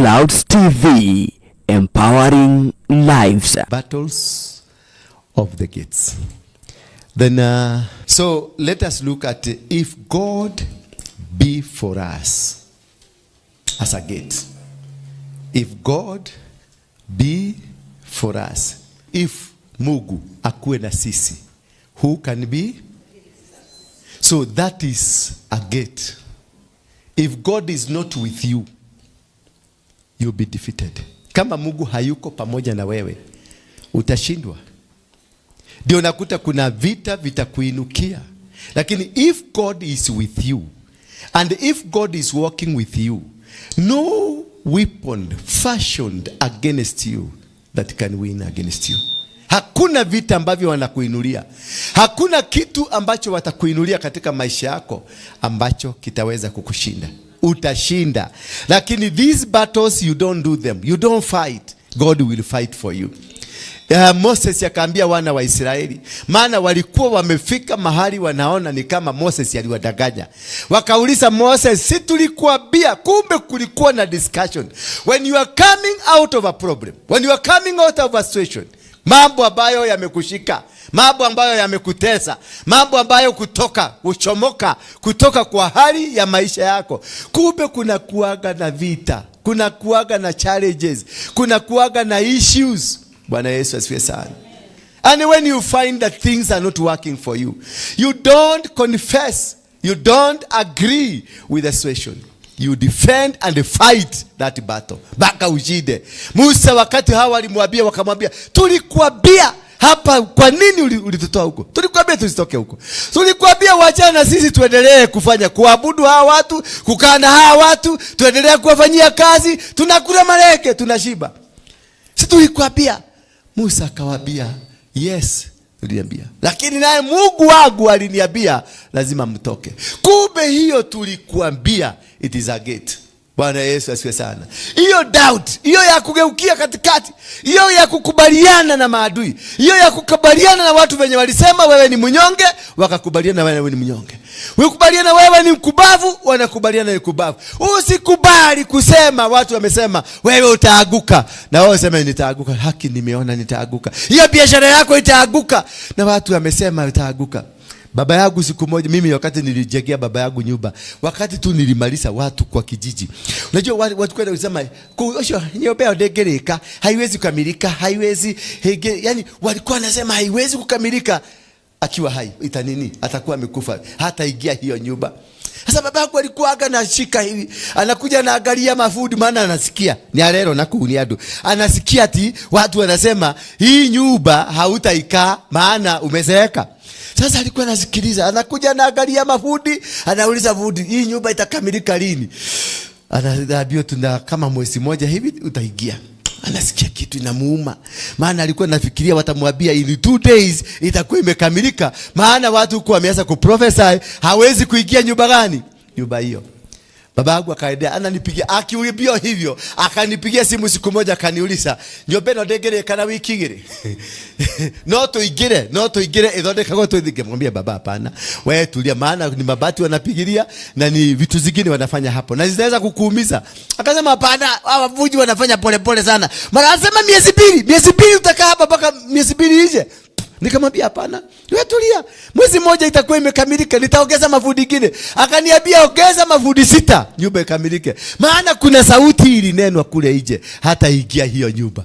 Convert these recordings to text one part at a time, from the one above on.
Clouds TV, empowering lives. Battles of the gates. Then, so let us look at if God be for us as a gate. If God be for us, if Mungu akuwe na sisi, who can be? So that is a gate. If God is not with you, you'll be defeated. Kama Mungu hayuko pamoja na wewe, utashindwa. Ndio nakuta kuna vita vitakuinukia. Lakini if God is with you, and if God is working with you, no weapon fashioned against you that can win against you. Hakuna vita ambavyo wanakuinulia. Hakuna kitu ambacho watakuinulia katika maisha yako ambacho kitaweza kukushinda. Utashinda. Lakini these battles, you don't do them. You don't fight. God will fight for you. Moses akaambia wana wa Israeli, maana walikuwa wamefika mahali wanaona ni kama Moses aliwadanganya. Wakauliza Moses, si tulikuambia? Kumbe kulikuwa na discussion. When you are coming out of a problem, when you are coming out of a situation, mambo ambayo yamekushika, mambo ambayo yamekutesa, mambo ambayo uchomoka kutoka kwa hali ya maisha yako, kumbe kuna kuaga na vita, kuna kuaga na challenges, kuna kuaga na issues. Bwana Yesu asifiwe sana. And when you find that things are not working for you, you don't confess, you don't agree with the situation. You defend and fight that battle. Baka ujide. Musa wakati hawa walimwambia, wakamwambia, tulikuambia hapa, kwa nini ulitutoa huko? Tulikuambia tusitoke huko. Tulikuambia wachana na sisi tuendelee kufanya, kuabudu hawa watu, kukaa na hawa watu, tuendelee kuwafanyia kazi, tunakula malenge, tunashiba. Si tulikuambia? Musa akawaambia, yes, tuliambia. Lakini naye Mungu wangu aliniambia lazima mtoke. Kumbe hiyo tulikuambia, it is a gate. Bwana Yesu asifiwe sana. Hiyo doubt, hiyo ya kugeukia katikati, hiyo ya kukubaliana na maadui, hiyo ya kukubaliana na watu wenye walisema wewe ni mnyonge, wakakubaliana wewe ni mnyonge. Wakubaliana wewe ni mkubavu, wanakubaliana ni kubavu. Usikubali kusema watu wamesema wewe utaanguka, na wewe useme nitaanguka. Haki nimeona nitaanguka. Hiyo biashara yako itaanguka, na watu wamesema utaanguka. Baba yangu siku moja, mimi wakati nilijengea baba yangu nyumba, wakati tu nilimaliza watu kwa kijiji. Unajua watu kwenda kusema kuosho nyumba ya degereka haiwezi kukamilika, haiwezi yani walikuwa wanasema haiwezi kukamilika akiwa hai. Ita nini? Atakuwa amekufa, hata ingia hiyo nyumba. Sasa baba yangu alikuwa anashika hivi, anakuja na angalia mafundi, maana anasikia ni alero na kuuniadu. Anasikia ati watu wanasema hii nyumba hautaikaa maana umezeeka. Sasa alikuwa anasikiliza, anakuja na angalia mafundi, anauliza fundi, hii nyumba itakamilika lini? Anaambia tuna kama mwezi moja hivi utaingia. Anasikia kitu inamuuma, maana alikuwa anafikiria watamwambia in 2 days itakuwa imekamilika, maana watu huko wameanza kuprophesy hawezi kuingia nyumba gani? Nyumba hiyo. Baba yangu akaendea, ananipigia akiulibio hivyo, akanipigia simu siku moja akaniuliza, "Nyumba ino ndegere kana wiki igire?" No tuigire ithondeka go twithike. Mwambie baba, hapana. Wewe tulia, maana ni mabati wanapigilia na ni vitu zingine wanafanya hapo, na zinaweza kukuumiza. Akasema hapana, hawa vuji wanafanya pole sana. Mara anasema miezi 2 utakaa hapa mpaka miezi 2 ije. Nikamwambia hapana, wewe tulia, mwezi mmoja itakuwa imekamilika, nitaongeza mafundi mengine. Akaniambia ongeza mafundi 6 nyumba ikamilike, maana kuna sauti ilinenwa kule nje hata ingia hiyo nyumba.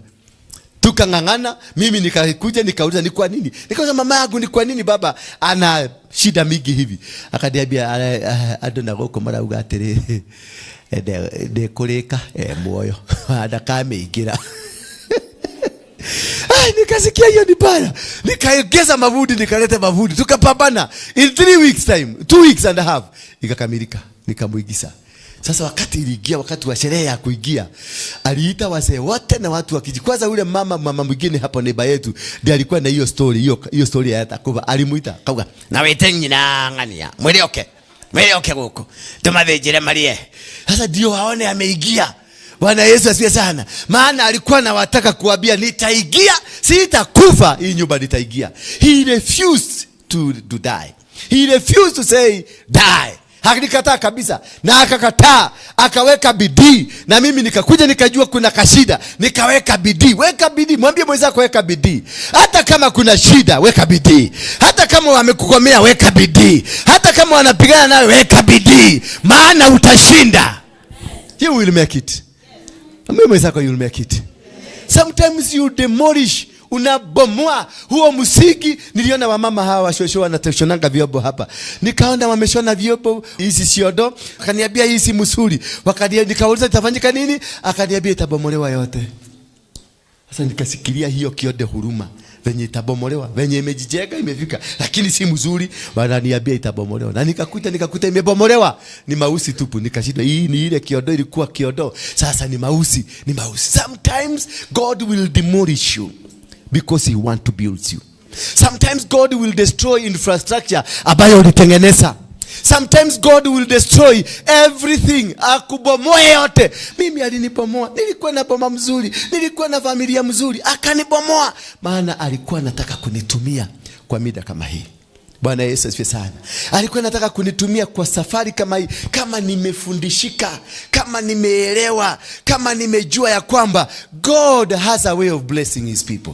Tukangangana, mimi nikakuja nikauliza ni kwa nini? Nikauliza mama yangu, ni kwa nini baba ana shida mingi hivi? Akaniambia adona goko mara ugatere de koleka moyo adakame igira. Nikasikia hiyo ni baya. Nikaongeza mafundi, nikaleta mafundi, tukapambana. In 3 weeks time, 2 weeks and a half ikakamilika, nikamuigiza. Sasa wakati iliingia, wakati wa sherehe ya kuingia, aliita wazee wote na watu wakiji. Kwanza ule mama mwingine hapo neighbor yetu, ndiye alikuwa na hiyo story ya Yakoba. Alimuita, "Kauga, na wetenyi na ngania. Mwelioke huko. Tumathejere Marie." Sasa ndio waone ameingia. Bwana Yesu asifiwe sana. Maana alikuwa anawataka kuambia nitaingia, sitakufa, hii nyumba nitaingia. He refused to die. He refused to say die. Alikataa kabisa, na akakataa, akaweka bidii, na mimi nikakuja nikajua kuna kashida, nikaweka bidii. Weka bidii, mwambie mwenzako weka bidii. Hata kama kuna shida, weka bidii. Hata kama wamekukomea, weka bidii. Hata kama wanapigana nawe, weka bidii, maana utashinda. You will make it. Mwambie mwenzako you will make it. Sometimes you demolish, unabomoa huo msingi. Niliona wamama hawa washosho wanateshonanga vyombo hapa. Nikaona wameshona vyombo hizi siodo. Akaniambia hii si msuri. Nikauliza itafanyika nini? Akaniambia itabomolewa yote. Sasa nikasikilia hiyo kiode huruma. Venye itabomolewa, venye imejijenga imefika, lakini si mzuri, wananiambia itabomolewa. Na nikakuta imebomolewa, ni mausi tupu. Nikashida, hii ni ile kiodo ilikuwa kiodo, sasa ni mausi. Sometimes God will demolish you because he want to build you. Sometimes God will destroy infrastructure ambayo ulitengeneza. Sometimes God will destroy everything. Akubomoe yote. Mimi alinibomoa. Nilikuwa na boma mzuri, nilikuwa na familia mzuri, akanibomoa, maana alikuwa anataka kunitumia kwa mida kama hii. Bwana Yesu asifiwe sana. Alikuwa anataka kunitumia kwa safari kama hii, kama nimefundishika, kama nimeelewa, kama nimejua ya kwamba God has a way of blessing his people.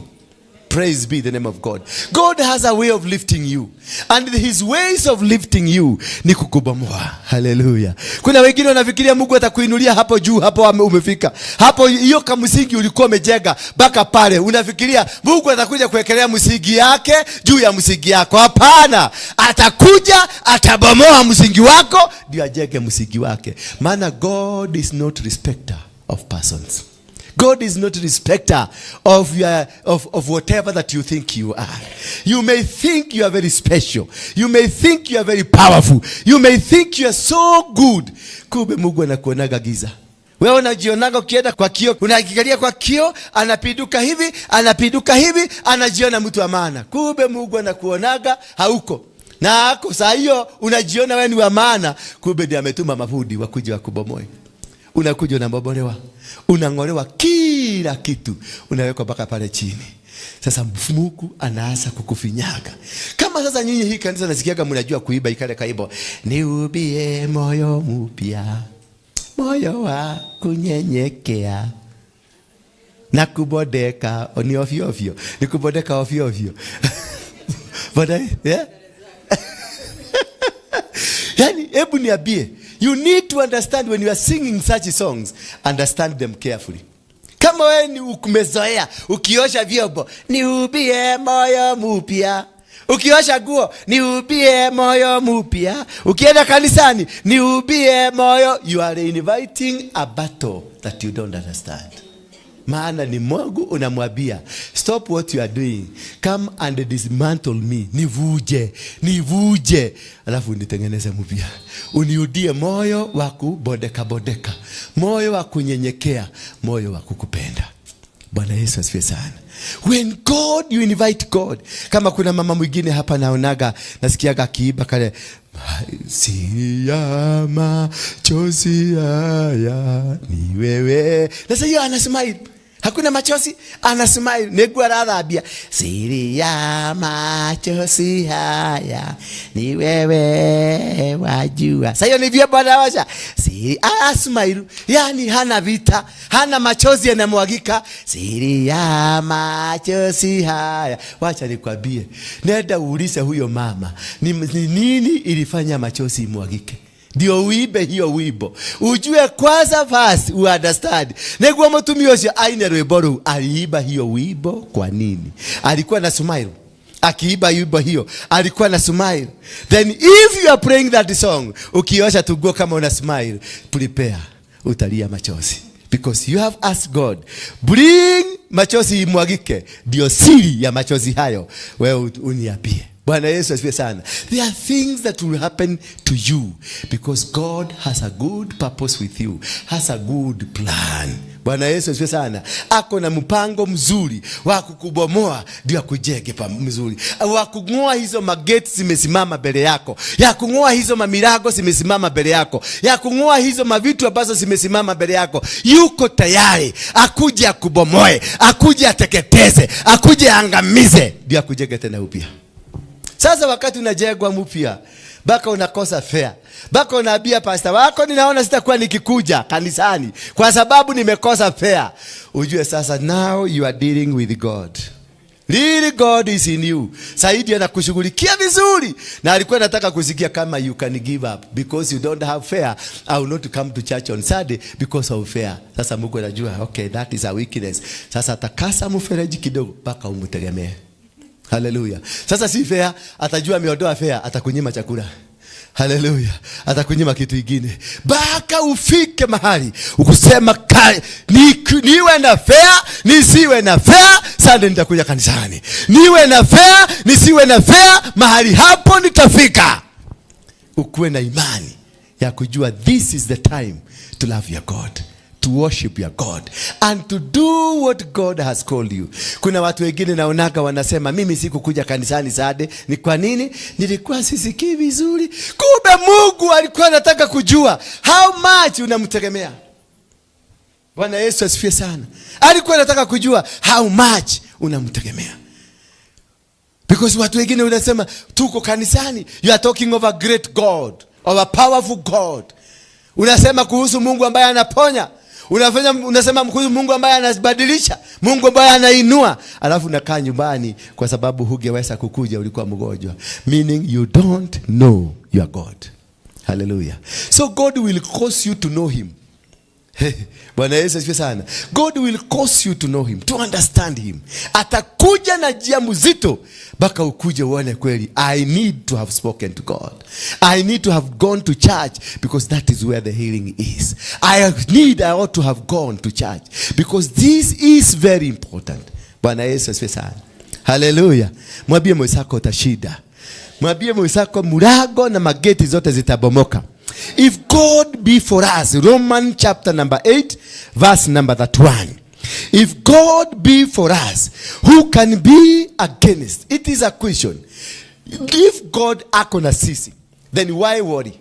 Praise be the name of God. God has a way of lifting you. And his ways of lifting you ni kukubomoa. Hallelujah. Kuna wengine wanafikiria Mungu atakuinulia hapo juu, hapo umefika. Hapo hiyo kama msingi ulikuwa umejenga mpaka pale. Unafikiria Mungu atakuja kuwekelea msingi yake juu ya msingi yako. Hapana. Atakuja, atabomoa msingi wako ndio ajenge msingi wake. Maana God is not respecter of persons. God is not a respecter of whatever that you think you are. You may think you are very special. You may think you are very powerful. You may think you are so good. Kumbe Mungu anakuonaga giza. Wewe unajionaga ukienda kwa kio, unaangalia kwa kio, anapiduka hivi, anajiona mtu wa maana. Kumbe Mungu anakuonaga hauko. Na ako saa hiyo unajiona wewe ni wa maana, kumbe ndiye ametuma mafudi wakuje wakubomoe. Unakuja unabomolewa, unangolewa kila kitu, unawekwa mpaka pale chini. Sasa Mungu anaanza kukufinyaga. Kama sasa nyinyi hii kanisa nasikiaga mnajua kuiba ikale kaibo, niubie moyo mpya, moyo wa kunyenyekea na kubodeka oni ovyo. Ni kubodeka ovyo. Bada, yeah? Yani hebu niambie, you need to understand when you are singing such songs, understand them carefully. Kama wewe ni ukumezoea, ukiosha vyombo, niubie moyo mpya. Ukiosha nguo, niubie moyo mpya. Ukienda kanisani, niubie moyo. You are inviting a battle that you don't understand. Maana ni Mungu unamwambia, stop what you are doing, come and dismantle me, nivuje, alafu nitengeneze mpya. Uniudie moyo wa kubodeka, moyo wa kunyenyekea, moyo wa kukupenda. Bwana Yesu asifiwe sana. When God, you invite God. Kama kuna mama mwingine hapa naonaga, nasikiaga akiiba kale, siya machozi haya ni wewe. Sasa hiyo anasmile. Hakuna machozi, anasmile. Negua radhabia. Siya machozi haya ni wewe wajua. Sasa hiyo ni vya Bwana washa. Asmile. Yani hana vita, hana machozi yanamwagika. Siya machozi haya. Wacha nikwambie. Nenda uulize huyo mama, ni nini ilifanya machozi imwagike? Ndio uibe hiyo wimbo. Ujue kwanza first, understand. Negwa mtumioshi aina rweboru aliiba hiyo wimbo kwa nini? Alikuwa na smile. Akiiba wimbo hiyo, alikuwa na smile. Then if you are praying that song, ukiosha tugo kama una smile, prepare, utalia machozi. Because you have asked God, bring machozi imwagike. Ndio siri ya machozi hayo, wewe uniambie. Bwana Yesu asifiwe sana. There are things that will happen to you because God has a good purpose with you, has a good plan. Bwana Yesu asifiwe sana. Ako na mpango mzuri wa kukubomoa ndio akujenge pa mzuri. Wa kung'oa hizo mageti zimesimama mbele yako. Ya kung'oa hizo mamirago zimesimama mbele yako. Ya kung'oa hizo mavitu ambazo zimesimama mbele yako. Yuko tayari akuje akubomoe, akuje ateketeze, akuje angamize ndio akujenge tena upya. Sasa wakati unajengwa mpya, Baka unakosa fare. Baka unaambia pastor wako ninaona sitakuwa nikikuja kanisani kwa sababu nimekosa fare. Ujue sasa now you are dealing with God. Really God is in you. Saidi anakushughulikia vizuri. Na alikuwa anataka kusikia kama you can give up because you don't have fare. I will not come to church on Sunday because of fare. Sasa Mungu anajua okay, that is a weakness. Sasa atakasa mfereji kidogo mpaka umtegemee. Hallelujah. Sasa si fare, atajua ameondoa fare, atakunyima chakula. Hallelujah. Atakunyima kitu kingine. Baka ufike mahali ukusema niwe na fare, nisiwe na fare, Sunday nitakuja kanisani. Niwe na fare, nisiwe na fare, mahali hapo nitafika. Ukuwe na imani ya kujua this is the time to love your God, to worship your God, and to do what God has called you. Kuna watu wengine naonaga wanasema mimi sikukuja kanisani Sunday. Ni kwa nini? Nilikuwa sisikii vizuri. Kumbe Mungu alikuwa anataka kujua how much unamtegemea. Bwana Yesu asifiwe sana. Alikuwa anataka kujua how much unamtegemea. Because watu wengine wanasema tuko kanisani. You are talking of a great God, of a powerful God. Unasema kuhusu Mungu ambaye anaponya. Unasema kuhusu Mungu ambaye anabadilisha, Mungu ambaye anainua, alafu unakaa nyumbani kwa sababu hungeweza kukuja, ulikuwa mgonjwa. Meaning you don't know your God. Hallelujah. So God will cause you to know him. Bwana Yesu asifiwe sana. God will cause you to know him, to understand him. Atakuja na njia mzito baka ukuje uone kweli I need to have spoken to God. I need to have gone to church because that is where the healing is. I ought to have gone to church because this is very important. Bwana Yesu asifiwe sana. Hallelujah. Mwambie mwenzako utashinda. Mwambie mwenzako mlango na mageti zote zitabomoka. If God be for us, Romans chapter number 8, verse number 31. If God be for us, who can be against? It is a question. If God ako na sisi, then why worry?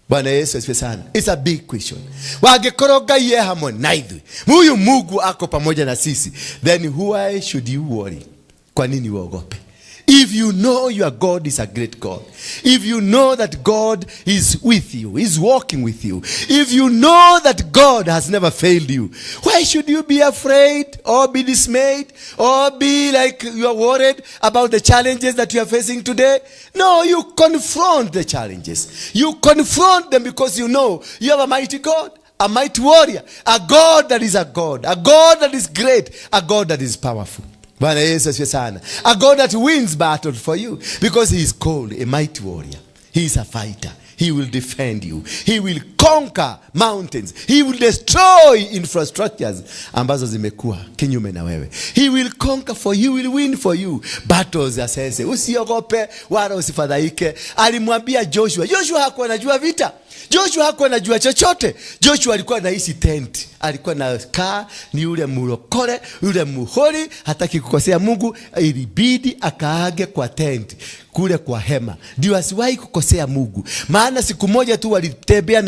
Bwana Yesu asifiwe sana. It's a big question. Wangekoroga yeye hamwe na ithuĩ. Huyu Mungu ako pamoja na sisi, then why should you worry? Kwa nini uogope? If you know your God is a great God, if you know that God is with you, is walking with you, if you know that God has never failed you, why should you be afraid or be dismayed or be like you are worried about the challenges that you are facing today? No, you confront the challenges. You confront them because you know you have a mighty God, a mighty warrior, a God that is a God that is great, a God that is powerful. Bwana Yesu asifiwe sana. A God that wins battle for you because he is called a mighty warrior. He is a fighter. He will defend you. He will conquer mountains. He will destroy infrastructures ambazo zimekuwa kinyume na wewe. He will conquer for you. He will win for you battles. Asese usiogope wala usifadhaike. Alimwambia Joshua. Joshua hakuwa anajua vita. Joshua hakuwa anajua chochote. Joshua alikuwa anaishi tent. Alikuwa na kaa ni yule murokore, yule muhori, hataki kukosea Mungu, ilibidi akaage kwa tent, kule kwa hema. Ndio asiwahi kukosea Mungu. Maana siku moja tu walitembea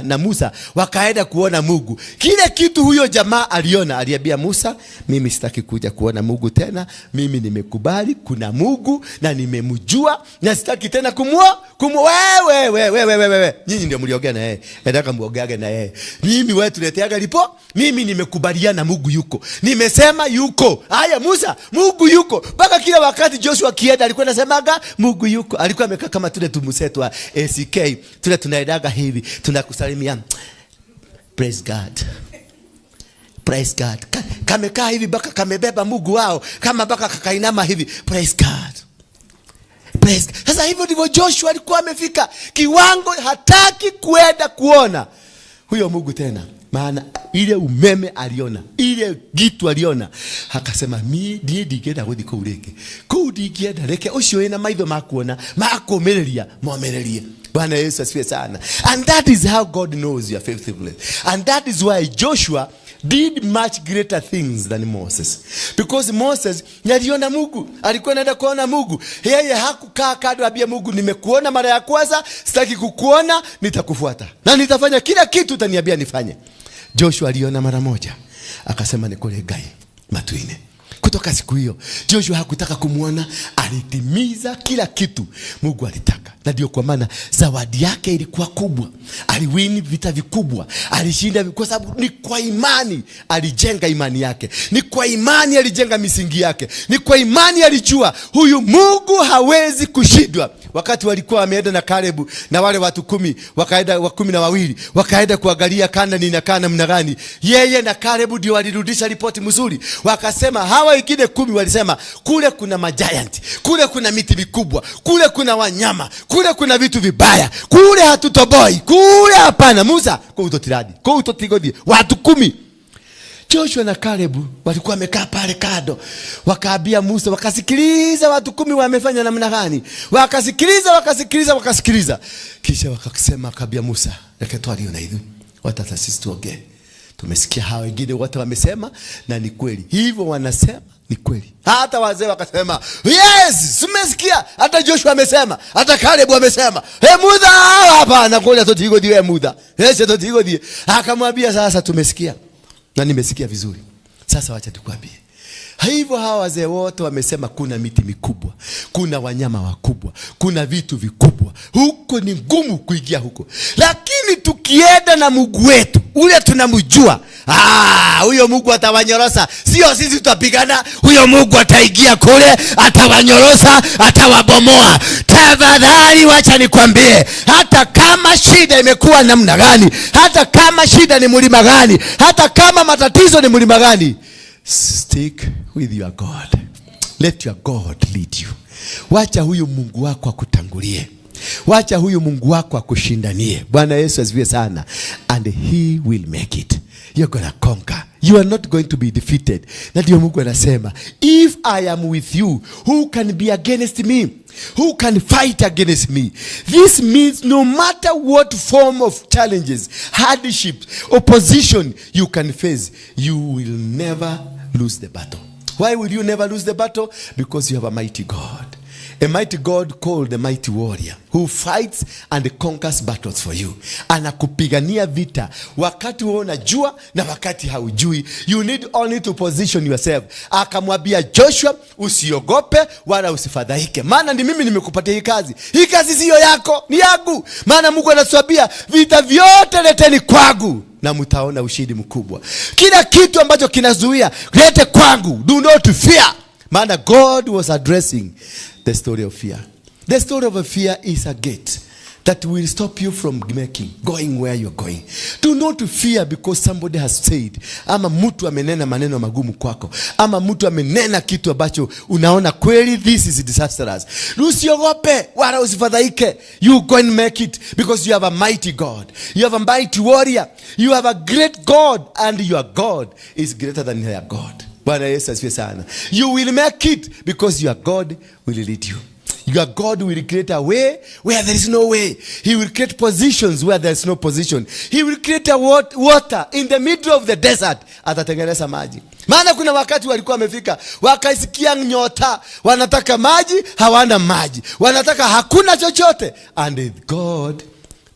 na Musa, wakaenda kuona Mungu. Kile kitu huyo jamaa aliona, aliambia Musa, mimi sitaki kuja kuona Mungu tena. Mimi nimekubali kuna Mungu na nimemjua na sitaki tena wewe. Nyinyi ndio mliongea na yeye. Nataka muongeage na yeye. Mimi wewe tuleteaga lipo. Mimi nimekubaliana Mungu yuko. Nimesema yuko. Haya Musa, Mungu yuko. Baka kila wakati Joshua kienda alikuwa anasemaga Mungu yuko. Alikuwa amekaa kama tule tumusetu wa ACK. Tule tunaendaga hivi, tunakusalimia. Praise God. Praise God. Kamekaa hivi baka kamebeba Mungu wao. Kama baka kakainama hivi. Praise God. Praise God. Sasa hivyo ndivyo Joshua alikuwa amefika. Kiwango hataki kuenda kuona huyo Mungu tena. Maana ile umeme aliona, ile gitu aliona, akasema mi digenda guthi kuu ringi. Kuu digenda reke ucio ina maitho makuona, makomereria, momererie. Bwana Yesu asifiwe sana. And that is how God knows your faithfulness. And that is why Joshua did much greater things than Moses. Because Moses aliona Mungu, alikuwa anaenda kuona Mungu. Yeye hakukaa kando ambia Mungu, nimekuona mara ya kwanza, sitaki kukuona, nitakufuata. Na nitafanya kila kitu utaniambia nifanye. Joshua aliona mara moja, akasema nikole Ngai matuine. Kutoka siku hiyo Joshua hakutaka kumuona, alitimiza kila kitu Mungu alitaka. Na ndio kwa maana zawadi yake ilikuwa kubwa. Aliwini vita vikubwa, alishinda kwa sababu ni kwa imani alijenga imani yake. Ni kwa imani alijenga misingi yake. Ni kwa imani alijua huyu Mungu hawezi kushindwa. Wakati walikuwa wameenda na Kalebu na wale watu 10, wakaenda wa 12, wakaenda kuangalia Kanaani inakaa namna gani. Yeye na Kalebu ndio walirudisha ripoti mzuri. Wakasema hawa wengine 10 walisema kule kuna majiant, kule kuna miti mikubwa, kule kuna wanyama, kule kuna vitu vibaya, kule hatutoboi, kule hapana. Musa kwa utotiradi, kwa utotigodi. Watu 10. Joshua na Kalebu walikuwa wamekaa pale kado, wakaambia Musa, wakasikiliza watu 10 wamefanya namna gani. Wakasikiliza. Kisha wakasema, akaambia Musa, reketwali na hivi, watata sisi tuongee. Tumesikia hao wengine wote wamesema na ni kweli. Hivyo wanasema ni kweli. Hata wazee wakasema, yes, tumesikia. Hata Joshua amesema, hata Kalebu amesema. Musa hapana, ngoja tutigodi Musa. Tutigodi. Akamwambia, sasa tumesikia. Na nimesikia vizuri. Sasa wacha tukwambie. Hivyo hawa wazee wote wamesema kuna miti mikubwa, kuna wanyama wakubwa, kuna vitu vikubwa. Huko ni ngumu kuingia huko. Lakini tukienda na Mungu wetu, ule tunamjua, huyo Mungu atawanyorosa. Sio sisi tutapigana, huyo Mungu ataingia kule, atawanyorosa, atawabomoa. Tafadhali wacha nikwambie, hata kama shida imekuwa namna gani, hata kama shida ni mlima gani, hata kama matatizo ni mlima gani, stick with your God. Let your God lead you. Wacha huyu Mungu wako akutangulie. Wacha huyu Mungu wako akushindanie. Bwana Yesu asifiwe sana. And he will make it. You're going to conquer. You are not going to be defeated. Na ndio Mungu anasema, if I am with you, who can be against me? Who can fight against me? This means no matter what form of challenges, hardships, opposition you can face, you will never lose the battle. Why will you never lose the battle? Because you have a mighty God. A mighty God called the mighty warrior, who fights and conquers battles for you. Anakupigania vita wakati wewe unajua na wakati haujui. You need only to position yourself. Akamwambia Joshua, usiogope wala usifadhaike, maana ni mimi nimekupatia hii kazi. Hii kazi sio yako, ni yangu. Maana Mungu anatuambia vita vyote leteni kwangu na mtaona ushindi mkubwa. Kila kitu ambacho kinazuia lete kwangu. Do not fear. Maana God was addressing the story of fear. The story of a fear is a gate that will stop you from going where you're going. Do not fear because somebody has said, ama mtu amenena maneno magumu kwako, ama mtu amenena kitu ambacho unaona kweli this is disastrous. Usiogope wala usifadhaike. You go and make it because you have a mighty God. You have a mighty warrior. You have a great God, and your God is greater than their God. Bwana Yesu asifiwe sana. You will make it because your God will lead you. Your God will create a way where there is no way. He will create positions where there is no position. He will create a water in the middle of the desert. Atatengeneza maji. Maana kuna wakati walikuwa wamefika, wakaisikia nyota, wanataka maji, hawana maji. Wanataka hakuna chochote. And God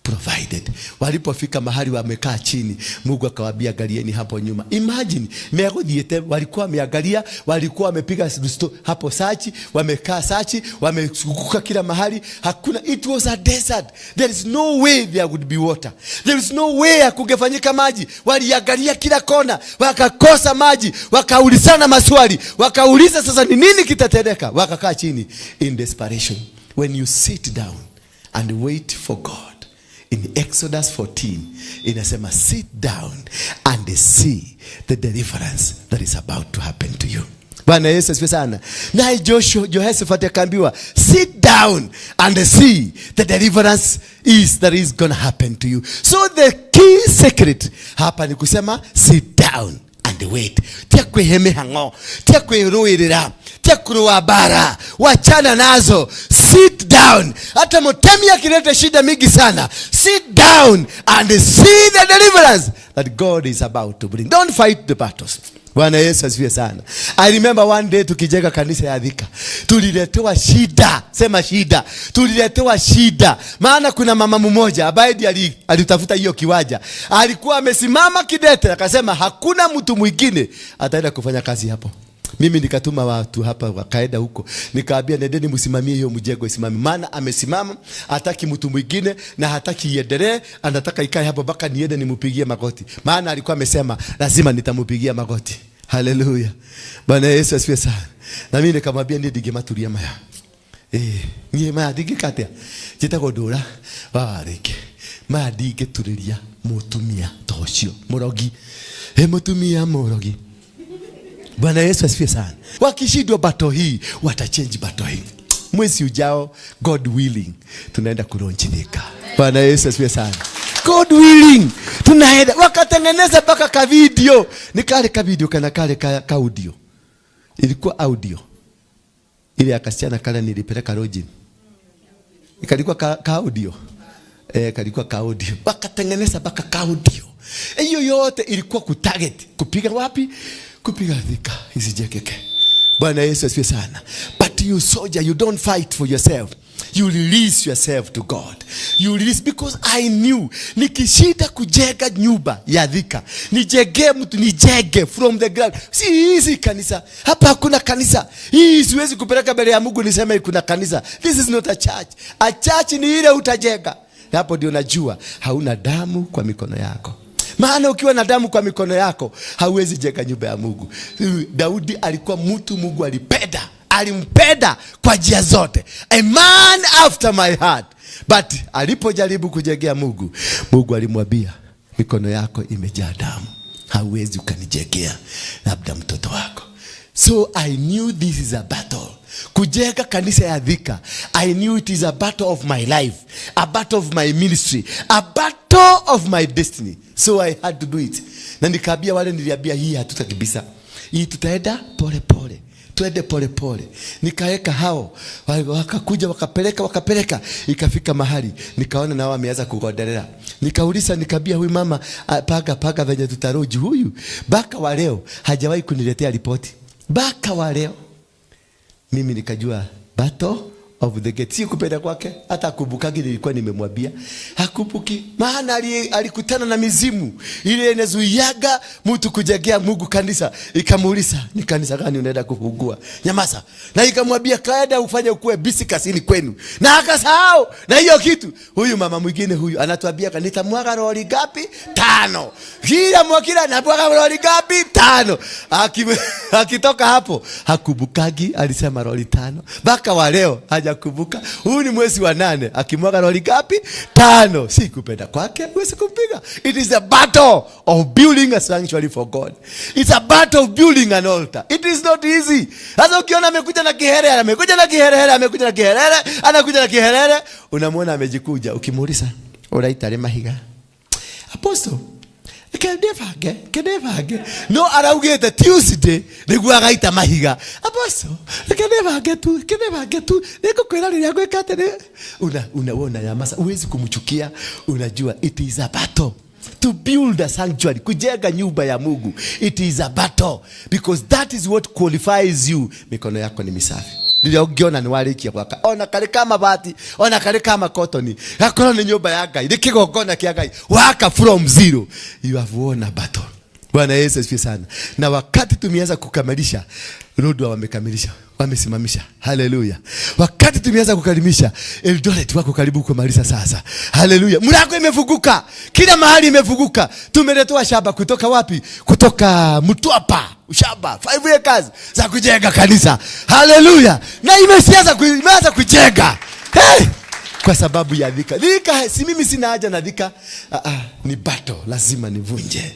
provided. Walipofika mahali wamekaa chini, Mungu akawaambia angalieni hapo nyuma. Imagine, walikuwa wameangalia, walikuwa wamepiga hapo sachi, wamekaa sachi, wamezunguka kila mahali, hakuna. It was a desert. There is no way there would be water. There is no way kungefanyika maji. Waliangalia kila kona, wakakosa maji, wakaulizana maswali, wakauliza sasa ni nini kitatendeka? Wakakaa chini in desperation. When you sit down and wait for God, in Exodus 14, inasema sit down and see the deliverance that is about to happen to you. Bwana Yesu asifiwe sana. Na Jehoshaphat akaambiwa sit down and see the deliverance that is going to happen to you. So the key secret hapa ni kusema sit down and wait. Tia kweheme hango, tia kweruirira, tia kuruwabara, wachana nazo. Sit down. Hata motemi akileta shida mingi sana, sit down and see the deliverance that God is about to bring. Don't fight the battles. Bwana Yesu asifiwe sana. I remember one day tukijenga kanisa ya Thika, tuliletewa shida. Sema shida. Tuliletewa shida. Maana kuna mama mmoja ambaye alitafuta hiyo kiwanja. Alikuwa amesimama kidete akasema hakuna mtu mwingine ataenda kufanya kazi hapo. Mimi nikatuma watu hapa wakaenda huko. Nikaambia nendeni msimamie hiyo mjengo isimame. Maana amesimama, hataki mtu mwingine na hataki iendelee, anataka ikae hapo mpaka niende nimpigie magoti. Maana alikuwa amesema lazima nitampigia magoti. Haleluya. Bwana Yesu asifiwe sana. Na mimi nikamwambia ndige maturia maya. Ngie maya dige katia. Jitako Ndura Waruinge. Maya dige turiria mutumia tocio. Murogi. Mutumia murogi. Bwana Yesu asifiwe sana. Wakishindwa bato hii, watachange bato hii. Mwezi ujao, God willing, tunaenda kuronjika. Bwana Yesu asifiwe sana. God willing, tunaenda. Wakatengeneza mpaka ka video. Ni kale ka video kana kale ka audio. Ilikuwa audio. Ile akasichana kale nilipeleka Rojin. Ikalikuwa ka audio. Kalikuwa ka audio. Wakatengeneza mpaka ka audio. Hiyo yote ilikuwa kutarget. Kupiga wapi? Kupiga Thika isijekeke. Bwana Yesu asifiwe sana. But you soldier, you don't fight for yourself. You release yourself to God. You release, because I knew nikishida kujenga nyumba ya Thika, nijenge mtu, nijenge from the ground. Si hizi kanisa. Hapa hakuna kanisa. Hii siwezi kupeleka mbele ya Mungu niseme kuna kanisa. This is not a church. A church ni ile utajenga. Hapo ndio najua hauna damu kwa mikono yako. Maana ukiwa na damu kwa mikono yako, hauwezi jenga nyumba ya Mungu. Daudi alikuwa mtu Mungu alipenda. Alimpenda kwa njia zote. A man after my heart. But alipojaribu kujengea Mungu, Mungu alimwambia mikono yako imejaa damu. Hauwezi ukanijengea labda mtoto wako. So I knew this is a battle. Kujenga kanisa ya Thika, I knew it is a battle of my life, a battle of my ministry, a battle of my destiny. So I had to do it. Na nikaambia wale, niliambia hii hatutakibisa. Hii tutaenda pole pole. Tuende pole pole. Nikaeka hao, wakakuja wakapeleka, ikafika mahali nikaona nao wameanza kugodelea. Nikauliza, nikaambia huyu mama, paga venye tutaroji huyu. Baka wa leo hajawahi kuniletea ripoti. Baka wa leo. Mimi nikajua battle of the gate. Si kupenda kwake, hata kubukagi nilikuwa nimemwambia. Hakubuki. Maana alikutana na mizimu ile inazuiaga mtu kujengea Mungu kanisa. Ikamuuliza, ni kanisa gani unaenda kufungua? Nyamaza. Na ikamwambia kaenda ufanye ukue bisi kasini kwenu. Na akasahau. Na hiyo kitu, huyu mama mwingine huyu anatuambia nitamwaga lori gapi? 5. Kila mwakila anamwaga lori gapi? 5. Akitoka hapo, hakubukagi, alisema lori 5. Baka wa leo hajakumbuka. Huu ni mwezi wa 8, akimwaga lori gapi? 5. Si kupenda kwake, huwezi kumpiga. It is a battle of building a sanctuary for God. It's a battle of building an altar. It is not easy. Sasa ukiona amekuja na kiherere, anakuja na kiherere, unamwona amejikuja. Ukimuuliza, uraita mahiga? Apostle, Kedevage. No, araugete Tuesday niguo agaita mahiga. Apostle, Kedevage tu. Niko kwela ni yangu ekate. Unaona nyamaza. Uwezi kumchukia. Unajua it is a battle to build a sanctuary, kujenga nyumba ya Mungu. It is a battle because that is what qualifies you. Mikono yako ni misafi. Niliona ni walikia kwaka. Ona kale kama bati, ona kale kama cotton. Hakuna ni nyumba ya Ngai. Nikigogona kia Ngai. Waka from zero. You have won a battle. Bwana Yesu asifiwe sana. Na wakati tumeanza kukamilisha, Ndura wamekamilisha, wamesimamisha. Haleluya. Wakati tumeanza kukalimisha, Eldoret wako karibu kumaliza sasa. Haleluya. Mlango imefunguka. Kila mahali imefunguka. Tumeletewa shamba kutoka wapi? Kutoka Mtwapa. Shamba 5 acres za kujenga kanisa. Haleluya. Na imeanza kujenga. Hey! Kwa sababu ya Thika. Thika, si mimi sina haja na Thika. Ni battle, lazima nivunje.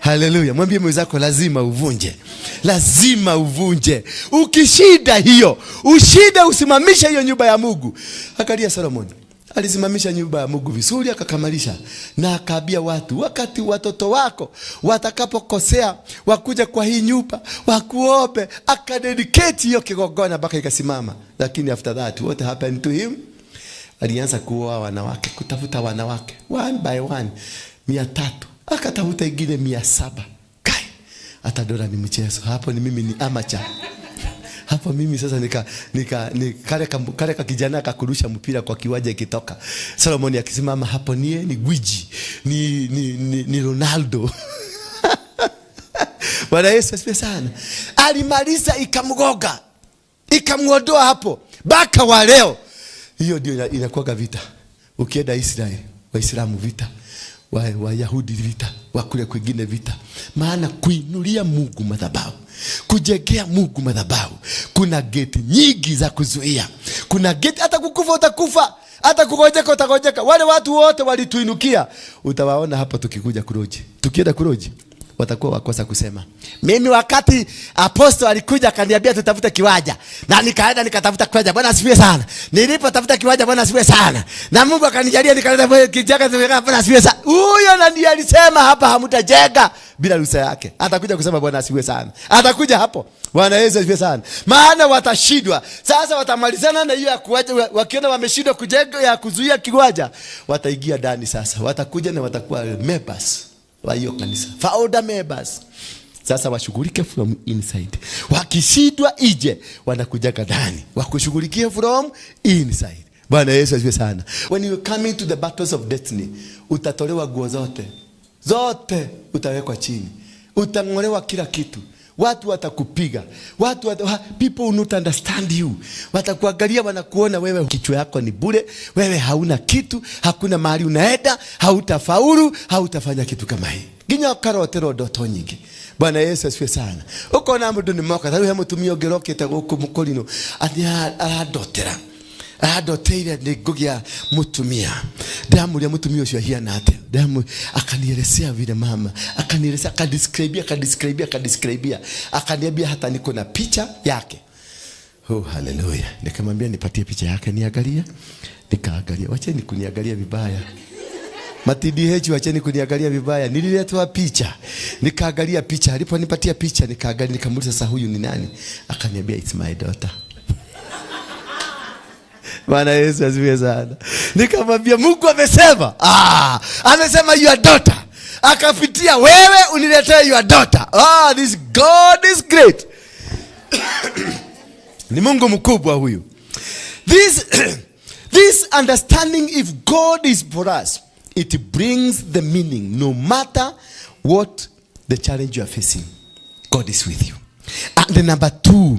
Haleluya. Mwambie mwenzako lazima uvunje. Lazima uvunje. Ukishinda hiyo, ushinde usimamisha hiyo nyumba ya Mungu. Angalia Solomon. Alisimamisha nyumba ya Mungu vizuri akakamilisha. Na akaambia watu, wakati watoto wako watakapokosea, wakuja kwa hii nyumba, wakuombe, akadedicate hiyo kigongona mpaka ikasimama. Lakini after that, what happened to him? Alianza kuoa wanawake, kutafuta wanawake one by one, 300. Akatafuta ingine 700. Kai, hata Ndura ni mchezo. Hapo ni mimi ni amateur. Hapo mimi sasa kale kijana akakurusha mpira kwa kiwanja ikitoka. Solomon akisimama hapo ni gwiji. Ni Ronaldo. Bwana Yesu asifiwe sana. Alimaliza ikamgoga, ikamuondoa hapo. Baka wa leo hiyo ndio inakuwa vita. Ukienda Israeli, Waislamu vita, Wayahudi vita, wakule kwingine vita. Maana kuinulia Mungu madhabahu, kujengea Mungu madhabahu, kuna geti nyingi za kuzuia. Kuna geti hata kukufa utakufa, hata kugojeka utagojeka. Wale watu wote walituinukia, utawaona hapa tukikuja kuroji. Tukienda kuroji watakuwa wakosa kusema, mimi wakati apostle alikuja akaniambia tutafute kiwanja, na nikaenda nikatafuta kiwanja. Bwana asifiwe sana. Nilipotafuta kiwanja, Bwana asifiwe sana, na Mungu akanijalia nikaleta kijaga. Bwana asifiwe sana. Huyo ndiye alisema hapa hamtajenga bila ruhusa yake. Atakuja kusema Bwana asifiwe sana. Atakuja hapo. Bwana Yesu asifiwe sana. Maana watashindwa. Sasa watamalizana na hiyo ya kuacha. Wakiona wameshindwa kujenga ya kuzuia kiwanja, wataingia ndani sasa. Watakuja na watakuwa members wa hiyo kanisa, founder members. Sasa washughulike from inside. Wakishindwa ije, wanakuja ndani wakushughulikie from inside. Bwana Yesu asifiwe sana. When you come into the battles of destiny, utatolewa nguo zote utawekwa chini, utangolewa kila kitu. Watu watakupiga, people will not understand you. Watakuangalia, wanakuona wewe kichwa yako ni bure, wewe hauna kitu, hakuna mahali unaenda, hautafaulu, hautafanya kitu kama hii. Ginya karotero ndoto nyingi. Bwana Yesu asifiwe sana. Uko na mtu ni moka, tharu hemutumio gerokete guku mukolino, ati adotera. Adoteire nigugia mutumia. Damu ya mutumia ucio hiana ate. Damu akanielezea vile mama, akanielezea, akadescribe. Akaniambia hata niko na picha yake. Oh haleluya. Nikamwambia nipatie picha yake niangalie. Nikaangalia. Wacheni kuniangalia vibaya. Matidi wacheni kuniangalia vibaya. Nililetwa picha. Nikaangalia picha. Aliponipatia picha nikaangalia, nikamuuliza sasa huyu ni nani? Akaniambia it's my daughter. Bwana Yesu asifiwe sana. Nikamwambia Mungu amesema. Amesema your daughter. Akapitia wewe uniletee your daughter. This God is great. Ni Mungu mkubwa huyu. This understanding, if God is for us, it brings the meaning no matter what the challenge you are facing. God is with you. And the number 2,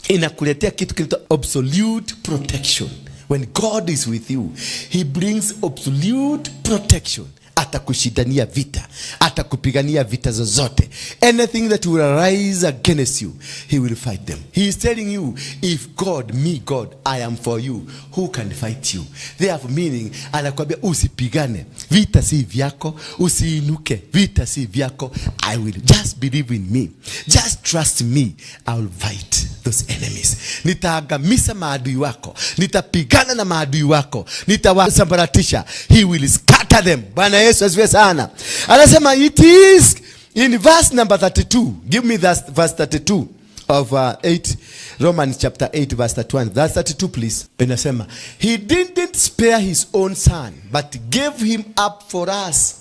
inakuletea kitu kinaitwa absolute protection. When God is with you, he brings absolute protection. Atakushindania vita, atakupigania vita zozote. Anything that will arise against you, he will fight them. He is telling you, if God, me God, I am for you, who can fight you? They have meaning. Anakuambia usipigane, vita si vyako, usiinuke, vita si vyako. I will just believe in me, just trust me, I will fight those enemies. Nitaangamiza maadui wako, nitapigana na maadui wako, nitawasambaratisha. He will scatter them. Bwana Yesu asifiwe sana. Anasema it is in verse number 32. Give me that verse 32 of 8, Romans chapter 8 verse 31. Verse 32 please. Anasema he didn't spare his own son, but gave him up for us.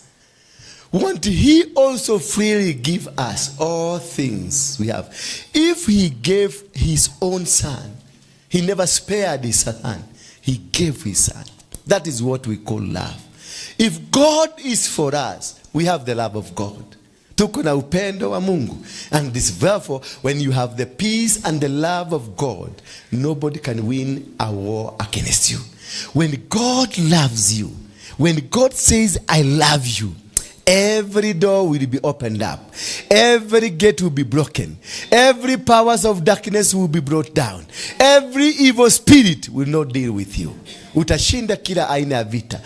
Won't he also freely give us all things we have? If he gave his own son, he never spared his son. He gave his son. That is what we call love. If God is for us, we have the love of God. Tuko na upendo wa Mungu. And this therefore, when you have the peace and the love of God, nobody can win a war against you. When God loves you, when God says, I love you, every door will be opened up. Every gate will be broken. Every powers of darkness will be brought down. Every evil spirit will not deal with you. Utashinda kila aina ya vita.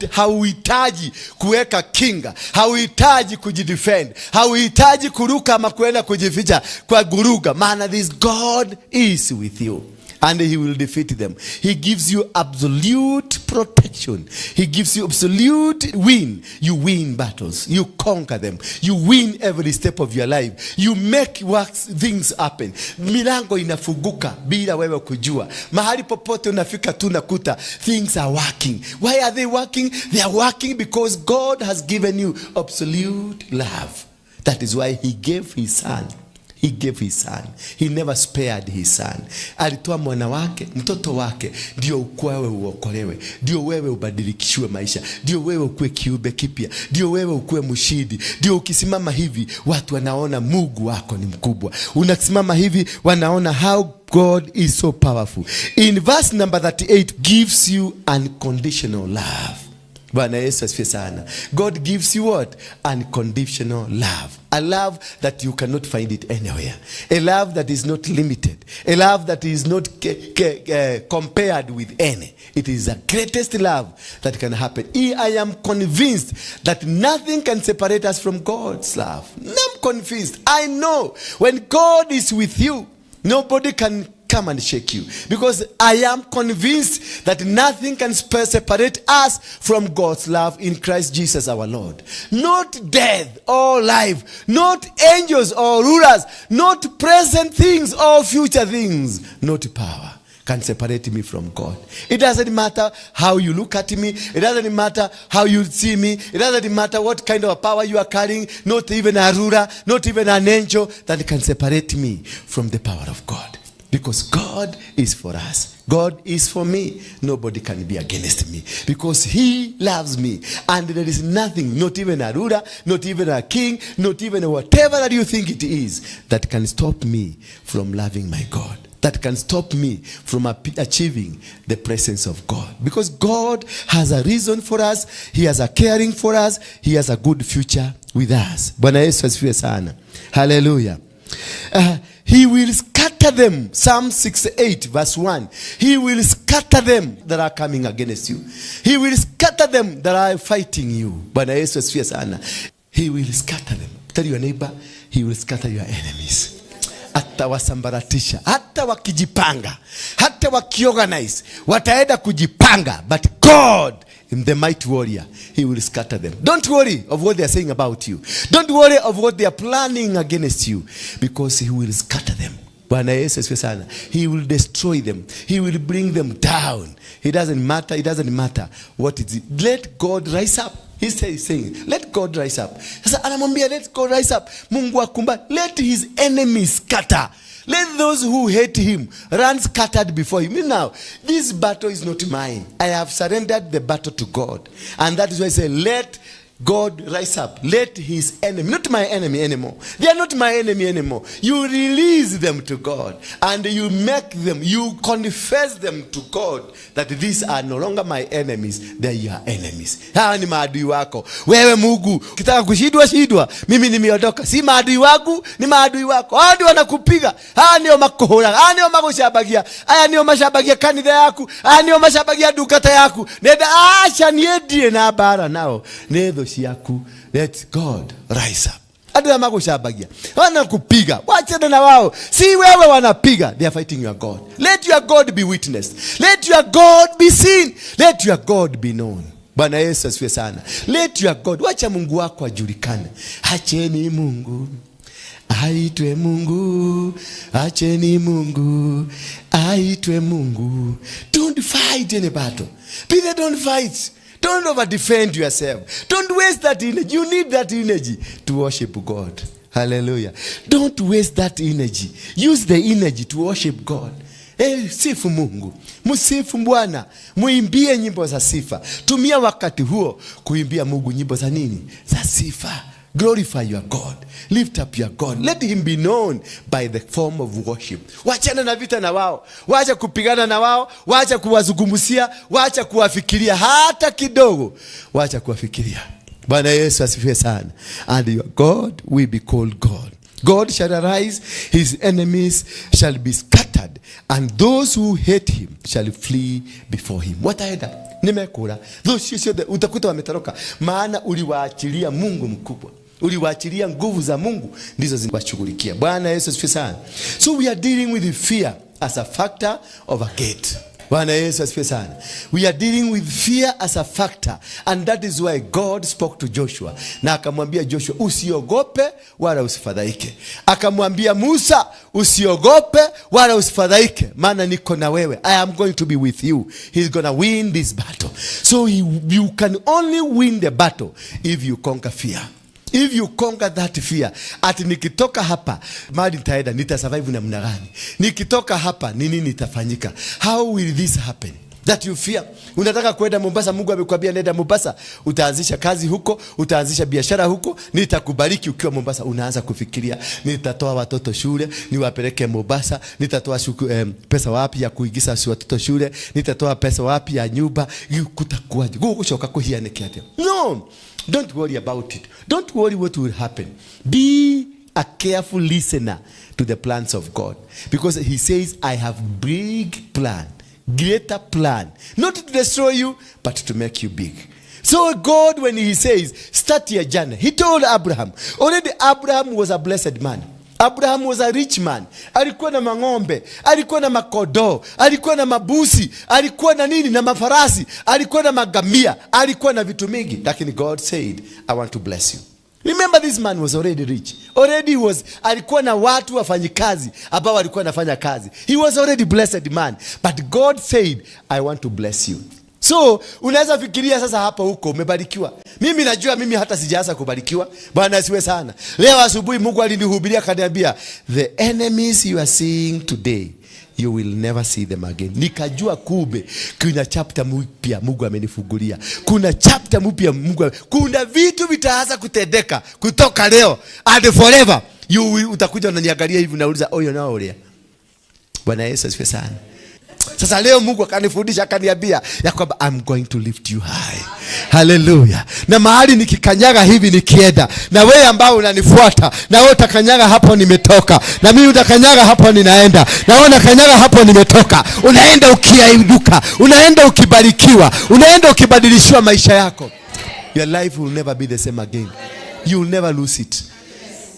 Hauhitaji kuweka kinga. Hauhitaji kujidefend. Hauhitaji kuruka ama kuenda kujificha kwa guruga. Maana this God is with you. And he will defeat them. He gives you absolute protection. He gives you absolute win. You win battles. You conquer them. You win every step of your life. You make things happen. Milango inafunguka bila wewe kujua. Mahali popote unafika tu nakuta things are working. Why are they working? They are working because God has given you absolute love. That is why he gave his son. He gave his son. He never spared his son. Alitoa mwana wake, mtoto wake, ndio ukwewe uokolewe, ndio wewe ubadilikishwe maisha, ndio wewe ukue kiumbe kipya, ndio wewe ukue mshindi, ndio ukisimama hivi watu wanaona Mungu wako ni mkubwa. Unasimama hivi wanaona how God is so powerful. In verse number 38 gives you unconditional love. Bwana Yesu asifiwe sana. God gives you what? Unconditional love. A love that you cannot find it anywhere. A love that is not limited. A love that is not compared with any. It is the greatest love that can happen. I am convinced that nothing can separate us from God's love. I'm convinced. I know when God is with you, nobody can come and shake you, because I am convinced that nothing can separate us from God's love in Christ Jesus our Lord. Not death or life, not angels or rulers, not present things or future things, not power can separate me from God. It doesn't matter how you look at me. It doesn't matter how you see me. It doesn't matter what kind of power you are carrying. Not even a ruler, not even an angel that can separate me from the power of God. Because God is for us. God is for me. Nobody can be against me. Because he loves me. And there is nothing, not even a ruler, not even a king, not even whatever that you think it is, that can stop me from loving my God. That can stop me from achieving the presence of God. Because God has a reason for us. He has a caring for us. He has a good future with us. Bwana Yesu asifiwe sana. Hallelujah. He will scatter them. Psalm 68 verse 1. He will scatter them that are coming against you. He will scatter them that are fighting you. Bwana Yesu asifiwe sana. He will scatter them. Tell your neighbor, he will scatter your enemies. Hata wasambaratisha, hata wakijipanga, hata wakiorganize, wataenda kujipanga. But God, the mighty warrior, he will scatter them. Don't worry of what they are saying about you. Don't worry of what they are planning against you, because he will scatter them. Bwana Yesu asifiwe sana. He will destroy them. He will bring them down. It doesn't matter. It doesn't matter what is it. Let God rise up. He's saying, let God rise up. Sasa anamwambia, let God rise up. Mungu akumba. Let his enemies scatter. Let those who hate him run scattered before him. Now, this battle is not mine. I have surrendered the battle to God. And that is why I say, let God rise up. Let his enemy, not my enemy anymore. They are not my enemy anymore. You release them to God. And you make them, you confess them to God that these are no longer my enemies. They are your enemies. Hawa ni maadui wako. Wewe Mungu, kitaka kushidwa shidwa. Mimi nimeondoka. Si maadui wangu, ni maadui wako. Hawa ndio wanakupiga. Hawa ndio makohora. Hawa ndio magoshabagia. Haya ndio mashabagia kanisa yako. Haya ndio mashabagia dukata yako. Nenda acha niedie na bara nao. Nedo yaku. Let God rise up. Aduna magoshabagia. Wanakupiga. Wachana na wao. Si wewe wanapiga. They are fighting your God. Let your God be witnessed. Let your God be seen. Let your God be known. Bwana Yesu asifiwe sana. Let your God. Wacha Mungu wako ajulikane. Acheni Mungu aitwe Mungu. Acheni Mungu aitwe Mungu. Don't fight any battle. Peter, don't fight. Don't over-defend yourself. Don't waste that energy. You need that energy to worship God. Hallelujah. Don't waste that energy. Use the energy to worship God. Sifu Mungu. Musifu Bwana. Muimbie nyimbo za sifa. Tumia wakati huo kuimbia Mungu nyimbo za nini? Za sifa. Glorify your God. Lift up your God. Let him be known by the form of worship. Wachana na vita na wao. Wacha kupigana na wao. Wacha kuwazungumzia. Wacha kuwafikiria hata kidogo. Wacha kuwafikiria. Bwana Yesu asifiwe sana. And your God will be called God. God shall arise, his enemies shall be scattered, and those who hate him shall flee before him. Wataenda nimekula. Those sio utakuta wametoroka, maana uliwaachilia Mungu mkubwa. Uliwaachilia nguvu za Mungu ndizo zinawashughulikia. Bwana Yesu asifiwe sana. So we are dealing with fear as a factor of a gate. Bwana Yesu asifiwe sana. We are dealing with fear as a factor, and that is why God spoke to Joshua. Na akamwambia Joshua, usiogope wala usifadhaike. Akamwambia Musa, usiogope wala usifadhaike, maana niko na wewe. I am going to be with you. He's going to win this battle. So you can only win the battle if you conquer fear. If you conquer that fear, ati nikitoka hapa mali nitaenda, nitasurvive namna gani? Nikitoka hapa nini nitafanyika? How will this happen? That you fear. Unataka kwenda Mombasa, Mungu amekwambia nenda Mombasa, utaanzisha kazi huko, utaanzisha biashara huko, nitakubariki ukiwa Mombasa. Unaanza kufikiria, nitatoa watoto shule, niwapeleke Mombasa, nitatoa pesa wapi ya kuingiza watoto shule, nitatoa pesa wapi ya nyumba, kutakuwaje? Gushoka kuhianike ate. No. Don't worry about it. Don't worry what will happen. Be a careful listener to the plans of God, because he says, I have big plan. Greater plan, not to destroy you, but to make you big. So God, when he says, start your journey, he told Abraham. Already Abraham was a blessed man. Abraham was a rich man. Alikuwa na mang'ombe, alikuwa na makodoo, alikuwa na mabusi, alikuwa na nini, na mafarasi, alikuwa na magamia, alikuwa na vitu mingi. Lakini God said, I want to bless you. Remember, this man was already rich. Alikuwa na watu wafanyikazi ambao walikuwa nafanya kazi. He was already blessed man. But God said, I want to bless you. So, unaweza fikiria sasa hapa huko umebarikiwa. Mimi najua mimi hata sijaanza kubarikiwa. Bwana asiwe sana. Leo asubuhi Mungu alinihubiria akaniambia, the enemies you are seeing today, you will never see them again. Nikajua kumbe kuna chapter mpya Mungu amenifungulia. Kuna chapter mpya Mungu. Kuna vitu vitaanza kutendeka kutoka leo and forever. Utakuja unaniangalia hivi nauliza, oyo na olia. Bwana Yesu asifiwe sana. Sasa leo Mungu akanifundisha akaniambia ya kwamba I'm going to lift you high. Hallelujah. Na mahali nikikanyaga hivi nikienda, na wewe ambao unanifuata, na wewe utakanyaga hapo nimetoka, na mimi utakanyaga hapo ninaenda, na wewe unakanyaga hapo nimetoka. Unaenda ukiaiduka, unaenda ukibarikiwa, unaenda ukibadilishiwa maisha yako. Your life will never be the same again. You will never lose it.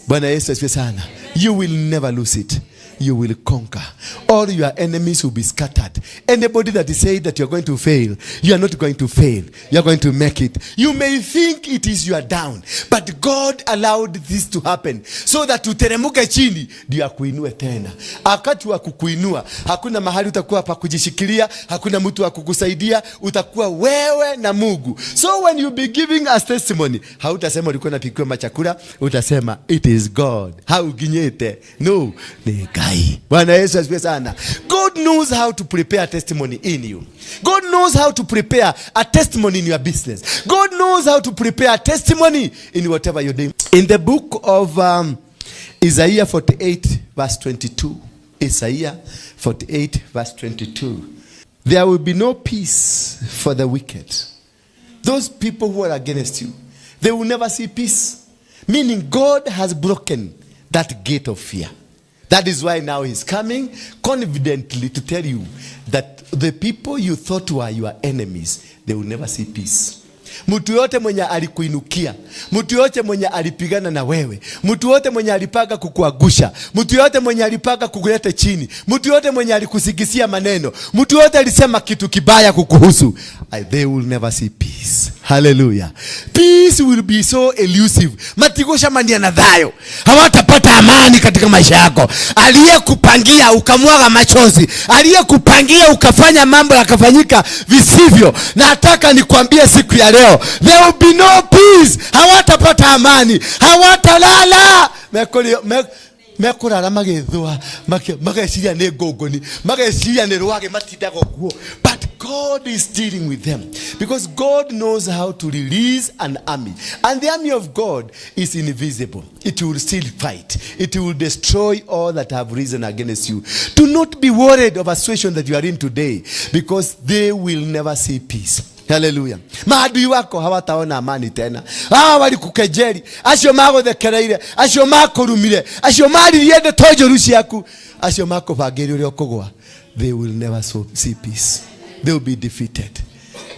Bwana Yesu asifiwe sana. You will never lose it. You will conquer. All your enemies will be scattered. Anybody that is saying that you're going to fail, you are not going to fail. You're going to make it. You may think it is your down, but God allowed this to happen so that uteremuke chini ndio akuinue tena. Wakati wa kukuinua, hakuna mahali utakuwa pa kujishikilia, hakuna mtu wa kukusaidia, utakuwa wewe na Mungu. So when you be giving us testimony, hautasema ulikuwa unapikiwa machakula, utasema it is God. Hauginyete. No, ni God. Bwana Yesu asifiwe sana. God knows how to prepare a testimony in you. God knows how to prepare a testimony in your business. God knows how to prepare a testimony in whatever you're doing. In the book of Isaiah 48 verse 22. Isaiah 48 verse 22. There will be no peace for the wicked. Those people who are against you, they will never see peace. Meaning God has broken that gate of fear. That is why now he's coming confidently to tell you that the people you thought were your enemies, they will never see peace. Mtu yote mwenye alikuinukia, mtu yote mwenye alipigana na wewe, mtu yote mwenye alipanga kukuagusha, mtu yote mwenye alipanga kukuleta chini, mtu yote mwenye alikusikisia maneno, mtu yote alisema kitu kibaya kukuhusu, they will never see peace. Hallelujah. Peace will be so elusive. Matigosha mania na dhayo. Hawatapata amani katika maisha yako. Aliyekupangia ukamwaga machozi, aliyekupangia ukafanya mambo yakafanyika visivyo. Nataka nikwambie siku ya leo, there will be no peace. Hawatapata amani, hawatalala. Mekurara magethwa mageciria ne gongoni mageciria ne rwage matindago guo. But God is dealing with them because God knows how to release an army, and the army of God is invisible. It will still fight. It will destroy all that have risen against you. Do not be worried of a situation that you are in today, because they will never see peace. Hallelujah. Maadui wako hawataona amani tena. Walikukejeli, acio maguthekereire, acio makurumire, acio maririende tojo ruci yaku, acio makubangiri uri okugwa. They will never see peace. They will be defeated.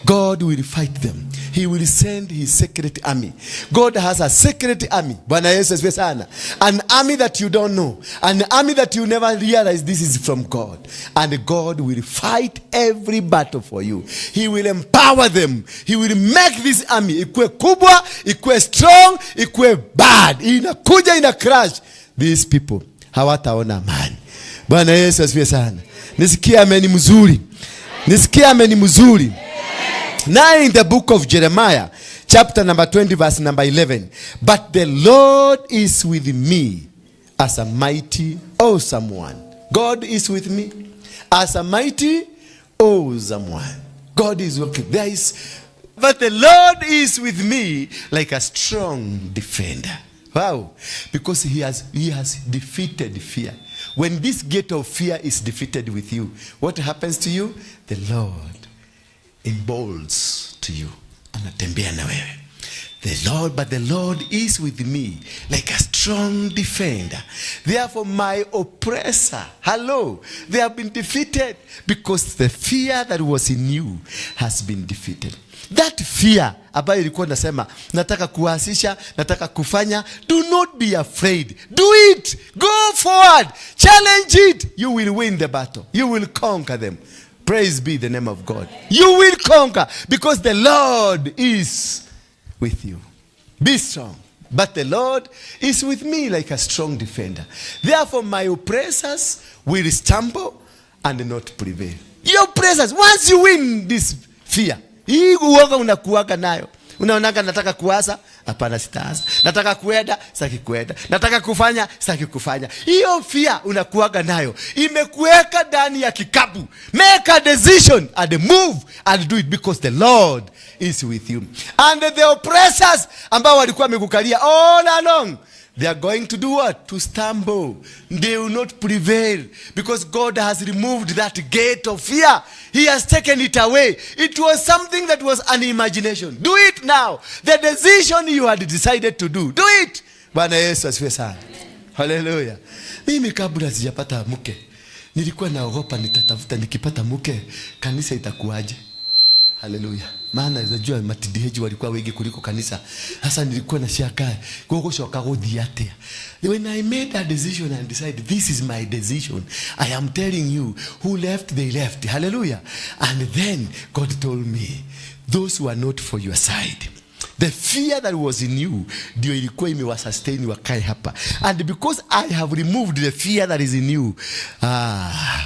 God will fight them. He will send his secret army. God has a secret army. Bwana Yesu asifiwe sana. An army that you don't know. An army that you never realize this is from God. And God will fight every battle for you. He will empower them. He will make this army ikue kubwa, ikue strong, ikue bad. Inakuja ina crash. These people hawataona amani. Bwana Yesu asifiwe sana. Nisikia ameni mzuri. Nisikia ameni mzuri. Now in the book of Jeremiah, chapter number 20 verse number 11. But the Lord is with me as a mighty awesome one. God is with me as a mighty awesome one. God is working. But the Lord is with me like a strong defender. Wow. Because he has defeated fear. When this gate of fear is defeated with you, what happens to you? The Lord embolds to you. Anatembea na wewe. But the Lord is with me like a strong defender. Therefore my oppressor, they have been defeated, because the fear that was in you has been defeated. That fear ambayo ilikuwa nasema nataka kuasisha, nataka kufanya, do not be afraid. Do it. Go forward. Challenge it. You will win the battle. You will conquer them. Praise be the name of God. You will conquer, because the Lord is with you. Be strong. But the Lord is with me like a strong defender. Therefore my oppressors will stumble and not prevail. Your oppressors, once you win this fear, hii uoga unakuaga nayo. Unaonanga nataka kuasa, hapana sitaasa. Nataka kuenda, sitaki kuenda. Nataka kufanya, sitaki kufanya. Hiyo fear unakuaga nayo. Imekuweka ndani ya kikapu. Make a decision and move and do it, because the Lord is with you. And the oppressors ambao walikuwa wamekukalia all along, they are going to do what? To stumble. They will not prevail, because God has removed that gate of fear. He has taken it away. It was something that was an imagination. Do it now. The decision you had decided to do. Do it. Bwana Yesu asifiwe sana. Hallelujah. Mimi kabla sijapata mke, nilikuwa naogopa nitatafuta nikipata mke kanisa itakuaje. Hallelujah. Maana unajua matidiheji walikuwa wengi kuliko kanisa. Sasa nilikuwa na shaka gogoshoka gothiate. When I made a decision and decided this is my decision, I am telling you, who left, they left. Hallelujah. And then God told me, those who are not for your side. The fear that was in you, ndio ilikuwa imewasustain wakae hapa. And because I have removed the fear that is in you,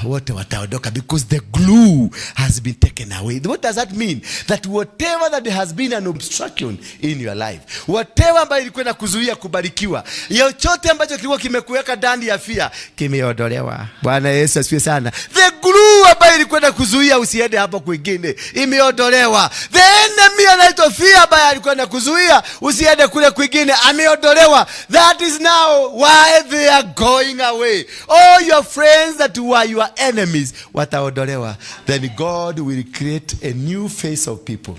wote wataondoka, because the glue has been taken away. What does that mean? That whatever that has been an obstruction in your life, whatever ambayo ilikuwa inakuzuia kubarikiwa, chochote ambacho kilikuwa kimekuweka ndani ya fear, kimeondolewa. Bwana Yesu asifiwe sana. The glue ambayo ilikuwa inakuzuia usiende hapo kwingine, imeondolewa. The enemy anaitwa fear ambayo alikuwa kuzuia usiende kule kwingine, ameondolewa. That is now why they are going away. All your friends that were your enemies wataondolewa. Then God will create a new face of people,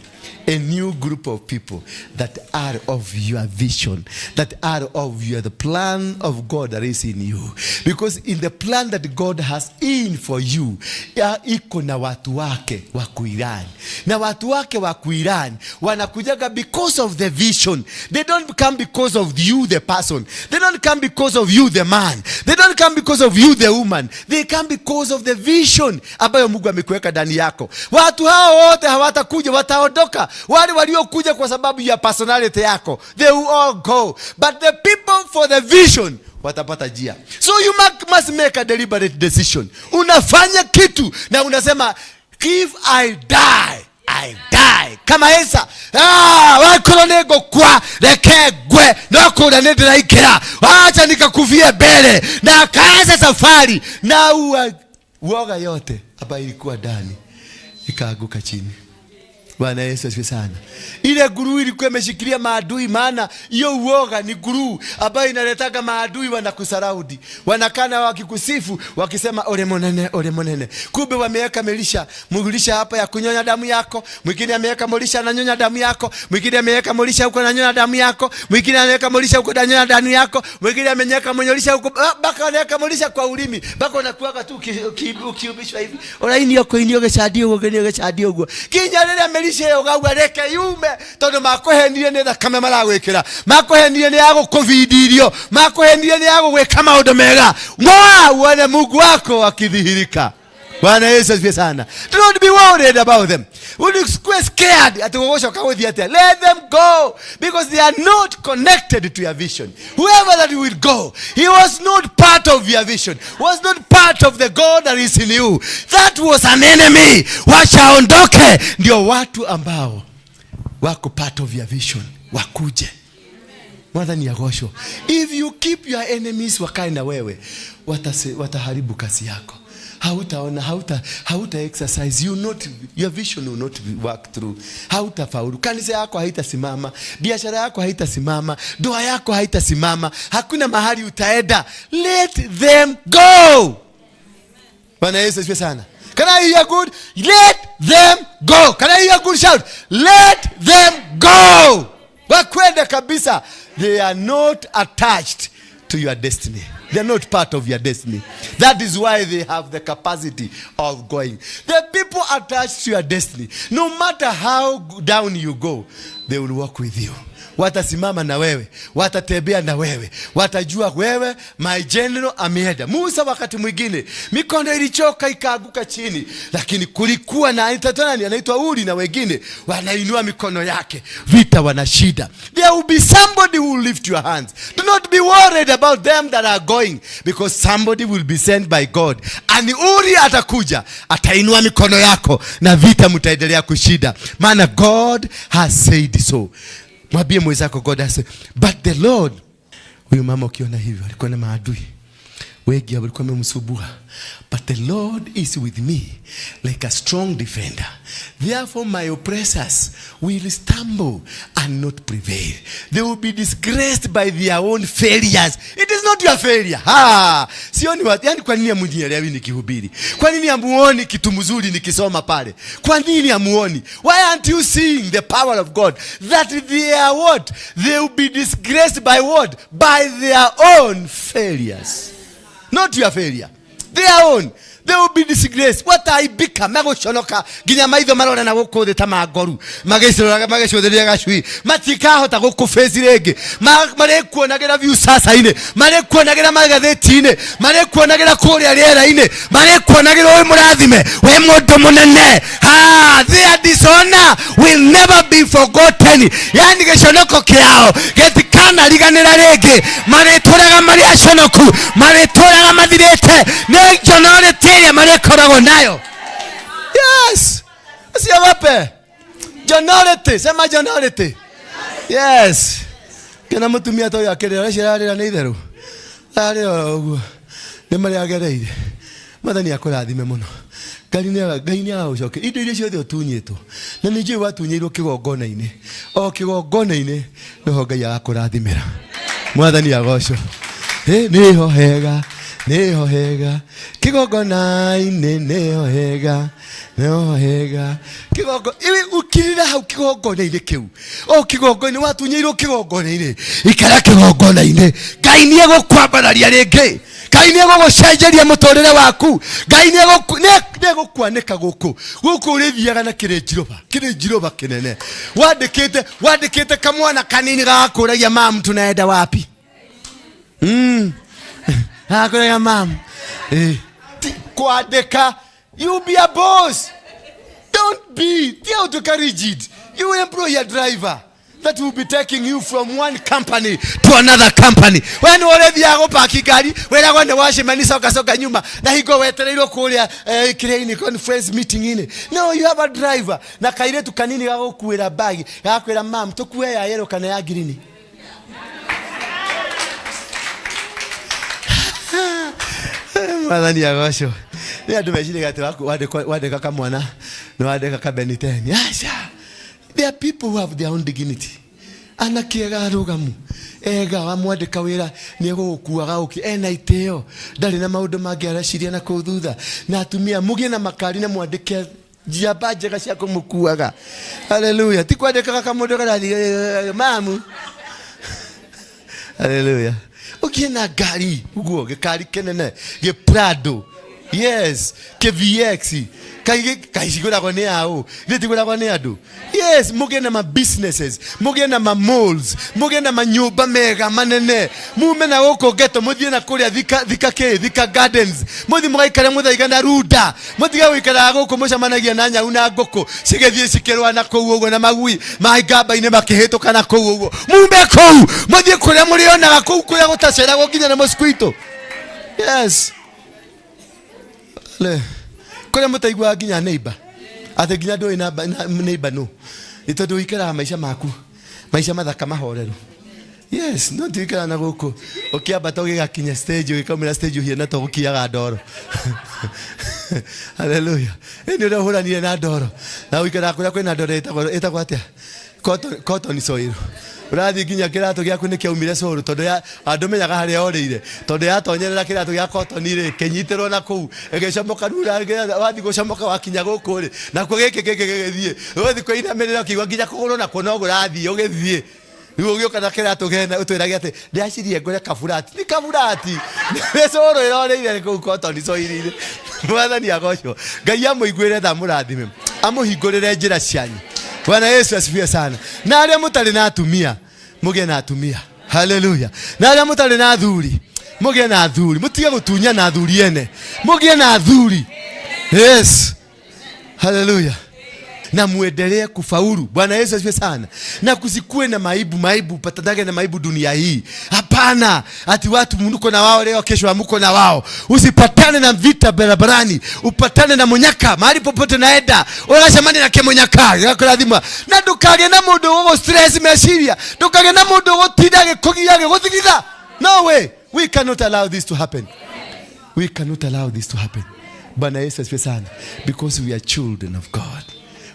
a new group of people that are of your vision, that are of the plan of God that is in you. Because in the plan that God has in for you, iko na watu wake wa kuirani. Na watu wake wa kuirani wanakujaga because of the vision. They don't come because of you the person. They don't come because of you the man. They don't come because of you the woman. They come because of the vision ambayo Mungu amekuweka ndani yako. Watu hao wote hawatakuja, wataondoka. Wale waliokuja kwa sababu ya personality yako, they will all go. But the people for the vision watapata njia. So you must make a deliberate decision. Unafanya kitu na unasema, if I die, I die. Kama Esa, wakolonego kwa rekegwe na kuna nendela ikera, wacha nikakufie mbele na kaanza safari, na uoga yote hapa ilikuwa ndani ikaanguka chini. Bwana Yesu asifiwe sana. Ile guru ilikuwa imeshikilia maadui, maana hiyo uoga ni guru ambayo inaletaga maadui wanakusaraudi. Wanakana wakikusifu wakisema ole monene, ole monene. Kumbe wameweka mulisha hapa ya kunyonya damu yako, mwingine ameweka mulisha ananyonya damu yako, mwingine ameweka mulisha huko ananyonya damu yako, mwingine ameweka mulisha huko ananyonya damu yako, mwingine amenyeka mulisha huko baka anaweka mulisha kwa ulimi. Baka unakuaga tu ukiubishwa hivi. Olaini yako inioge chadio go. Kinyarele yogawa reke yume todo makohendiye ne thakame maragwekera, makohendiye ne yago covidirio, makohendiye ne yago gweka maundu mega. Ngoa uone Mungu wako akidhihirika. Bwana Yesu asifiwe sana. Do not be worried about them. When you are scared, let them go, because they are not connected to your vision. Whoever that will go, he was not part of your vision, was not part of the God that is in you. That was an enemy. Wacha ondoke. Ndio watu ambao wako part of your vision, wakuje. Mwadhani ya gosho. If you keep your enemies wakae na wewe, wataharibu kazi yako. Hautaona, hauta exercise, your vision will not work through. Hautafaulu. Kanisa yako haitasimama, biashara yako haitasimama, ndoa yako haitasimama, hakuna mahali utaenda. Let them go. Bwana Yesu asifiwe sana. Can I hear good? Let them go. Can I hear good shout? Let them go. Wakwenda kabisa. They are not attached to your destiny. They are not part of your destiny. That is why they have the capacity of going. The people attached to your destiny, no matter how down you go, they will walk with you. Watasimama na wewe, watatembea na wewe, watajua wewe my general ameenda. Musa wakati mwingine mikono ilichoka ikaanguka chini, lakini kulikuwa na anaitwa Uri na wengine wanainua mikono yake, vita wanashida. There will be somebody who will lift your hands. Do not be worried about them that are going, because somebody will be sent by God. And Uri atakuja, atainua mikono yako na vita mtaendelea kushida. Maana God has said so. Mwambie mwenzako, God has said, but the Lord. Huyu mama ukiona hivyo alikuwa na maadui wengi walikuwa wamemsumbua, but the Lord is with me like a strong defender. Therefore my oppressors will stumble and not prevail. They will be disgraced by their own failures. It is not your failure. Sioni watu, yani kwa nini amunielewi nikihubiri? Kwa nini amuoni kitu mzuri nikisoma pale? Kwa nini amuoni? Why aren't you seeing the power of God? That they are what? They will be disgraced by what? By their own failures. Not your failure. Their own. They will be disgraced. What I become, mago shonoka, ginya maitho marona na goko de tamagoru. Magesho de gashui. Matika hota goko face rege. Mare kuonagera view sasa ine. Mare kuonagera magazeti ine. Mare kuonagera korea rera ine. Mare kuonagera we murathime. We modo munene. Their dishonor will never be forgotten. Yani geshonoko kiao. Getikana liganera rege. Mare toraga maria shonoku. Mare toraga madirete. Ne jonorete. Yes. Usiogope. Jonorete. Sema jonorete. Yes. Kena mutumia to yakerera shirarira ni itheru. Ari oguo. Ni mari agereire. Mathani akurathime muno. Ngai ucoke. Indo iria ciothe utunyitwo. Na ni njui watunyirwo kigongona-ini. O kigongona-ini no Ngai agakurathimira. Mwathani agocwo. Niho hega. Neho hega kigongona-ini, neho hega, neho hega kigongo. Iwi ukirira hau kigongona-ini kiu, o kigongona watunyeirwo kigongona-ini, ikara kigongona-ini. Ngai ni egukwambararia ringi, Ngai ni egugucenjeria muturire waku, Ngai ni egukwanika guku urithiaga na kirinjiroba kinene. Wandikite kamwana kanini gakuragia mamu tunaenda wapi? Hakurega mam. Kuandika, you be a boss. Don't be rigid. You employ a driver that will be taking you from one company to another company. When already ago paki gari, when I want to wash mani soka nyuma, na higo weterero kuria clinic conference meeting ine. No, you have a driver. Na kaire tu kanini gago kuera bag, gakwera mam, tokuwe ya yellow kana ya green. Madhani ya gosho. Ni adu mejini gati wade kaka mwana na wade kaka beniteni. Asha. There are people who have their own dignity. Anakiega rugamu. Ega wa mwade kawira ni gukuaga uki ena iteo. Ndari na maundu mangi arashiria na kuthutha. Na atumia mugie na makari na mwandike jiaba njega cia kumukuaga. Hallelujah. Tikwandika kaka mundu garathi mamu. Hallelujah. Ukiena gari uguo gikari kenene ge Prado, yes, ke VX kaishigura ni ao gitigura ni adu. Yes, mugena ma businesses, mugena ma malls, mugena ma nyumba mega manene, mumena goko geto muthie na kuria thika gardens, muthi mugaikara muthaigana ruda, muthiga wikara goko mucamanagia na nyau na ngoko cigethie cikirwa na kou uguo na magui maigamba-ine makihituka na kou uguo mume kou muthie kuria murionaga kou kuria gutacera gukinya na mosquito. Yes. Le kuria mutaigwa nginya neighbor ate nginya ndoi na neighbor no Itondo ikara maisha maku. Maisha mathaka mahorero. Yes, no tikara na guku. Ukiambata ugigakinya stage ugikamira stage hiena to gukiaga ndoro. Hallelujah. Eni ndo huranire na ndoro. Na uikara kuria kwina ndoro etagwo atia? Cotton soil. Urathi nginya kirato giaku ni kiaumire coro tondu ya andu menyaga haria orire tondu ya tonyerera kirato gia cotton ri kinyitirwo na kuu egecomoka rura wathi gucomoka wakinya guku ri na ku giki githie uthi kwina merera kiwa nginya kuguru na kuno gurathi ugithie riu ugioka na kirato gena utwirage ati ndiacirie ngore kaburati ni kaburati ni coro irorire ku cotton soil ri mwathani agocwo Ngai amuiguire tha murathime amuhingurire njira cianyu. Bwana Yesu asifiwe sana. Na aria mutari na atumia, mugie na atumia. Hallelujah. Na aria mutari na athuri, mugie na athuri. Mutige gutunya na athuri ene. Mugie na athuri. Yes. Hallelujah. Na muendelee kufaulu. Bwana Yesu asifiwe sana. Na kusikue na maibu patadage na maibu dunia hii. Hapana. Ati watu mnuko na wao leo kesho amuko na wao. Usipatane na vita barabarani. Upatane na munyaka mahali popote naenda. Unashamani na kemunyaka. Yakulathima. Na ndukage na mundu wo stress meciria. Ndukage na mundu wo tidage kugiyage guthigitha. No way. We cannot allow this to happen. We cannot allow this to happen. Bwana Yesu asifiwe sana. Because we are children of God.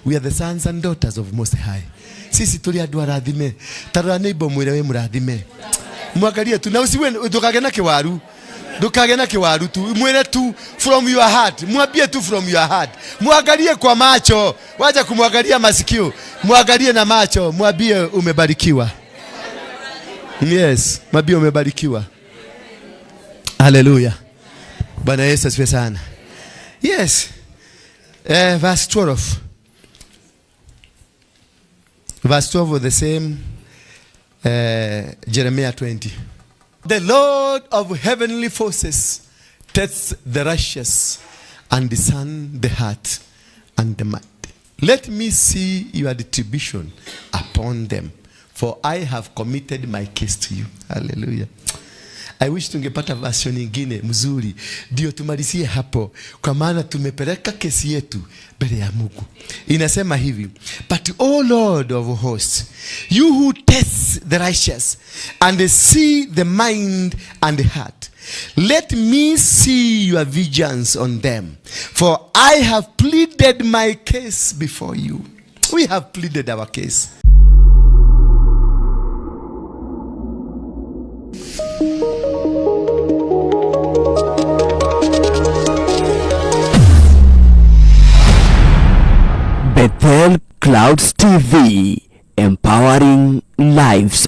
We are the sons and daughters of Most High. Sisi tuli andu arathime. Tarora neighbor mwire we murathime. Mwagarie tu na usiwe ndukage na kiwaru. Ndukage na kiwaru tu. Mwire tu from your heart. Mwambie tu from your heart. Mwagarie kwa macho. Wacha kumwagalia masikio. Mwagalie na macho. Mwambie umebarikiwa. Yes, mwambie umebarikiwa. Hallelujah. Bwana Yesu asifiwe sana. Yes. Verse 12. Verse 12 of the same Jeremiah 20. The Lord of heavenly forces tests the righteous and discern the heart and the mind. Let me see your retribution upon them, for I have committed my case to you. Hallelujah. I wish tungepata version nyingine mzuri ndio tumalizie hapo, kwa maana tumepeleka kesi yetu mbele ya Mungu. Inasema hivi, but O Lord of hosts, you who test the righteous and see the mind and the heart, let me see your vengeance on them, for I have pleaded my case before you. We have pleaded our case. Bethel Clouds TV, empowering lives.